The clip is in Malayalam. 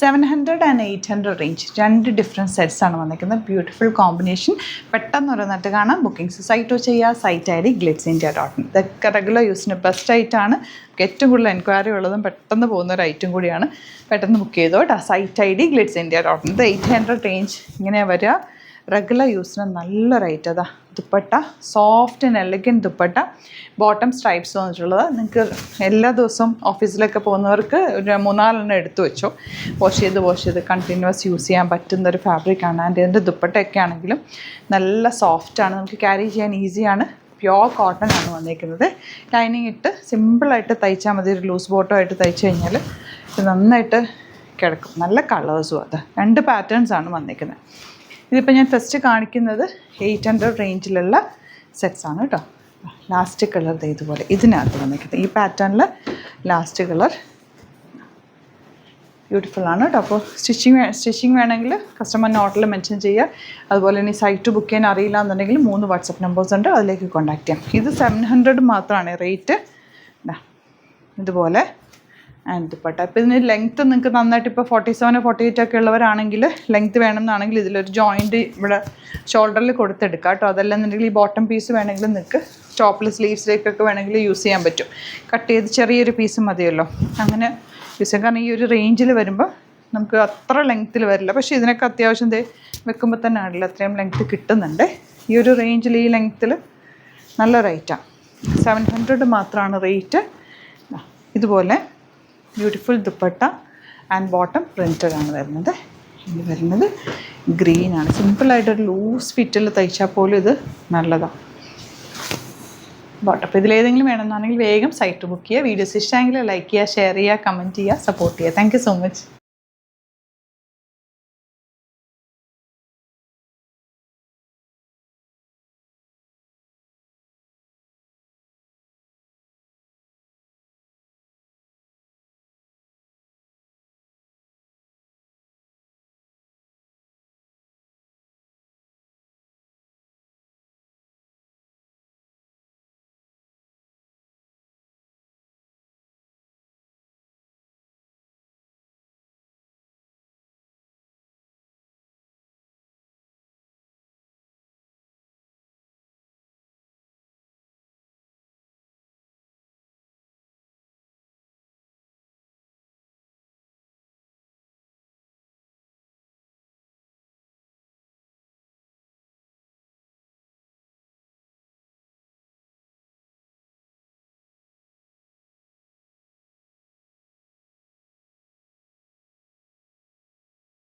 700 and 800 റേഞ്ച് രണ്ട് ഡിഫറെൻറ്റ് സെറ്റ്സാണ് വന്നിരിക്കുന്നത്. Beautiful combination. പെട്ടെന്ന് ഓരോന്നിട്ട് കാണാം. ബുക്കിംഗ്സ് സൈറ്റ് ചെയ്യുക. സൈറ്റ് ഐ ഡി glitzindia.in. ഇതൊക്കെ റെഗുലർ യൂസിന് ബെസ്റ്റ് ആയിട്ടാണ്. ഏറ്റവും കൂടുതൽ എൻക്വയറി ഉള്ളതും പെട്ടെന്ന് പോകുന്ന ഒരു ഐറ്റം കൂടിയാണ്. പെട്ടെന്ന് ബുക്ക് ചെയ്തോ കേട്ടോ. സൈറ്റ് ഐ ഡി glitzindia.in. ഇത് 800 റേഞ്ച് ഇങ്ങനെയാണ് വരിക. റെഗുലർ യൂസിന് നല്ല റേറ്റ്. അതാ dupatta, soft and elegant dupatta, bottom stripes വന്നിട്ടുള്ളത്. നിങ്ങൾക്ക് എല്ലാ ദിവസവും ഓഫീസിലൊക്കെ പോകുന്നവർക്ക് ഒരു 3-4 എടുത്തു വെച്ചോ. വാഷ് ചെയ്ത് കണ്ടിന്യൂസ് യൂസ് ചെയ്യാൻ പറ്റുന്ന ഒരു ഫാബ്രിക്കാണ്. ആൻഡ് ഇതിൻ്റെ ദുപ്പട്ടയൊക്കെ ആണെങ്കിലും നല്ല സോഫ്റ്റാണ്, നമുക്ക് ക്യാരി ചെയ്യാൻ ഈസിയാണ്. പ്യോർ കോട്ടൺ ആണ് വന്നിരിക്കുന്നത്. ലൈനിങ് ഇട്ട് സിമ്പിളായിട്ട് തയ്ച്ചാൽ മതി. ഒരു ലൂസ് ബോട്ടം ആയിട്ട് തയ്ച്ചു കഴിഞ്ഞാൽ ഇത് നന്നായിട്ട് കിടക്കും. നല്ല കളേഴ്സും അത് 2 പാറ്റേൺസാണ് വന്നിരിക്കുന്നത്. ഇതിപ്പോൾ ഞാൻ ഫസ്റ്റ് കാണിക്കുന്നത് 800 റേഞ്ചിലുള്ള സെറ്റ്സാണ് കേട്ടോ. ലാസ്റ്റ് കളർ ഇതുപോലെ ഇതിനകത്ത് വന്നിരിക്കുന്നത് ഈ പാറ്റേണിൽ ലാസ്റ്റ് കളർ ബ്യൂട്ടിഫുള്ളാണ് കേട്ടോ. അപ്പോൾ സ്റ്റിച്ചിങ് വേണമെങ്കിൽ കസ്റ്റമറിൻ്റെ ഓർഡറിൽ മെൻഷൻ ചെയ്യുക. അതുപോലെ ഇനി സൈറ്റ് ബുക്ക് ചെയ്യാൻ അറിയില്ല എന്നുണ്ടെങ്കിൽ 3 വാട്സപ്പ് നമ്പേഴ്സ് ഉണ്ട്, അതിലേക്ക് കോൺടാക്ട് ചെയ്യാം. ഇത് 700 മാത്രമാണ് റേറ്റ്. ഇതുപോലെ ആൻഡ് ദുപ്പട്ട. ഇപ്പോൾ ഇതിന് ലെങ്ത്ത് നിങ്ങൾക്ക് നന്നായിട്ട് ഇപ്പോൾ 47 48 ഒക്കെ ഉള്ളവരാണെങ്കിൽ ലെങ്ത്ത് വേണമെന്നാണെങ്കിൽ ഇതിലൊരു ജോയിൻറ്റ് ഇവിടെ ഷോൾഡറിൽ കൊടുത്തെടുക്കാം കേട്ടോ. അതല്ലെന്നുണ്ടെങ്കിൽ ഈ ബോട്ടം പീസ് വേണമെങ്കിൽ നിങ്ങൾക്ക് ടോപ്പിൽ സ്ലീവ്സിലേക്കൊക്കെ വേണമെങ്കിൽ യൂസ് ചെയ്യാൻ പറ്റും. കട്ട് ചെയ്ത് ചെറിയൊരു പീസ് മതിയല്ലോ, അങ്ങനെ യൂസ് ചെയ്യാം. കാരണം ഈ ഒരു റേഞ്ചിൽ വരുമ്പോൾ നമുക്ക് അത്ര ലെങ്ത്തിൽ വരില്ല. പക്ഷേ ഇതിനൊക്കെ അത്യാവശ്യം വെക്കുമ്പോൾ തന്നെ ആണല്ലോ അത്രയും ലെങ്ത്ത് കിട്ടുന്നുണ്ട്. ഈ ഒരു റേഞ്ചിൽ ഈ ലെങ്ത്തിൽ നല്ല റേറ്റാണ്. 700 മാത്രമാണ് റേറ്റ്. ഇതുപോലെ beautiful dupatta and bottom printed ആണ് വരുന്നത്. ഇത് വരുന്നത് ഗ്രീനാണ്. സിമ്പിളായിട്ടൊരു ലൂസ് ഫിറ്റിൽ തയ്ച്ചാൽ പോലും ഇത് നല്ലതാണ്. ബോട്ടം. അപ്പോൾ ഇതിലേതെങ്കിലും വേണമെന്നാണെങ്കിൽ വേഗം സൈറ്റ് ബുക്ക് ചെയ്യുക. വീഡിയോസ് ഇഷ്ടമെങ്കിൽ ലൈക്ക് ചെയ്യുക, ഷെയർ ചെയ്യുക, കമൻറ്റ് ചെയ്യുക, സപ്പോർട്ട് ചെയ്യുക. Thank you so much.